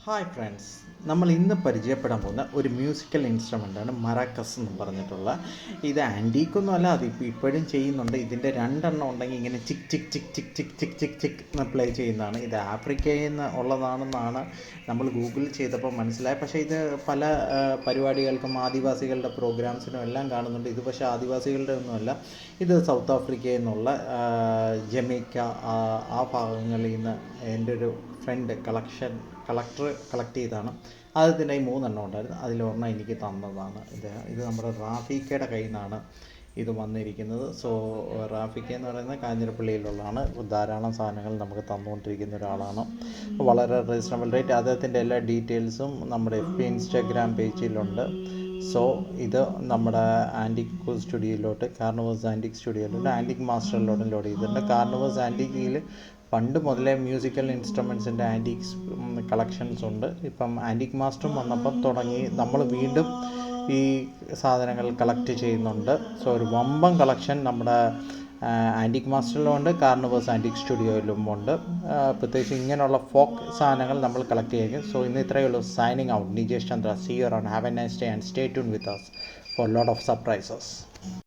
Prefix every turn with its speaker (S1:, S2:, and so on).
S1: Hi friends, നമ്മൾ ഇന്ന് പരിചയപ്പെടാൻ പോകുന്ന ഒരു മ്യൂസിക്കൽ ഇൻസ്ട്രുമെൻ്റാണ് മറാക്കസ് എന്ന് പറഞ്ഞിട്ടുള്ള. ഇത് ആൻറ്റീക്കൊന്നുമല്ല, അതിപ്പോൾ ഇപ്പോഴും ചെയ്യുന്നുണ്ട്. ഇതിൻ്റെ രണ്ടെണ്ണം ഉണ്ടെങ്കിൽ ഇങ്ങനെ ചിക് ചിക് ചിക് ചിക് ചിക് ചിക് ചിക് ചിക് എന്ന് പ്ലേ ചെയ്യുന്നതാണ്. ഇത് ആഫ്രിക്കയിൽ നിന്ന് ഉള്ളതാണെന്നാണ് നമ്മൾ ഗൂഗിൾ ചെയ്തപ്പോൾ മനസ്സിലായത്. പക്ഷേ ഇത് പല പരിപാടികൾക്കും ആദിവാസികളുടെ പ്രോഗ്രാംസിനും എല്ലാം കാണുന്നുണ്ട്. ഇത് പക്ഷേ ആദിവാസികളുടെ ഒന്നുമല്ല, ഇത് സൗത്ത് ആഫ്രിക്കയിൽ നിന്നുള്ള ജമൈക്ക ആ ഭാഗങ്ങളിൽ നിന്ന് എൻ്റെ ഒരു ഫ്രണ്ട് കളക്ട് ചെയ്താണ്. ആദ്യത്തിൻ്റെ ഈ 3 എണ്ണം ഉണ്ടായിരുന്നു, അതിലൊരെണ്ണം എനിക്ക് തന്നതാണ്. ഇത് നമ്മുടെ റാഫിക്കയുടെ കയ്യിൽ നിന്നാണ് ഇത് വന്നിരിക്കുന്നത്. സോ റാഫിക്ക എന്ന് പറയുന്നത് കാഞ്ഞിരപ്പള്ളിയിലുള്ളതാണ്. ധാരാളം സാധനങ്ങൾ നമുക്ക് തന്നുകൊണ്ടിരിക്കുന്ന ഒരാളാണ്. വളരെ റീസണബിൾ റേറ്റ്. അദ്ദേഹത്തിൻ്റെ എല്ലാ ഡീറ്റെയിൽസും നമ്മുടെ FB ഇൻസ്റ്റാഗ്രാം പേജിലുണ്ട്. സോ ഇത് നമ്മുടെ ആൻറ്റിക് സ്റ്റുഡിയോയിലോട്ട്, കാർണിവേഴ്സ് ആൻറ്റിക് സ്റ്റുഡിയോയിലോട്ട്, ആൻറ്റിക് മാസ്റ്ററിലോട്ടും ലോഡ് ചെയ്തിട്ടുണ്ട്. കാർണിവേഴ്സ് ആൻറ്റിക്കിൽ പണ്ട് മുതലേ മ്യൂസിക്കൽ ഇൻസ്ട്രുമെൻസിൻ്റെ ആൻറ്റിക്സ് കളക്ഷൻസ് ഉണ്ട്. ഇപ്പം ആൻറ്റിക് മാസ്റ്ററും വന്നപ്പം തുടങ്ങി നമ്മൾ വീണ്ടും ഈ സാധനങ്ങൾ കളക്ട് ചെയ്യുന്നുണ്ട്. സോ ഒരു വമ്പൻ കളക്ഷൻ നമ്മുടെ ആൻറ്റിക് മാസ്റ്ററിലും ഉണ്ട്, കാർണിവേഴ്സ് ആൻറ്റിക് സ്റ്റുഡിയോയിലും ഉണ്ട്. പ്രത്യേകിച്ച് ഇങ്ങനെയുള്ള ഫോക്ക് സാധനങ്ങൾ നമ്മൾ കളക്ട് ചെയ്യും. സോ ഇന്ന് ഇത്രയേ ഉള്ളൂ. Signing out, Nijesh Chandra. See you around. Have a nice day and stay tuned with us for a lot of surprises.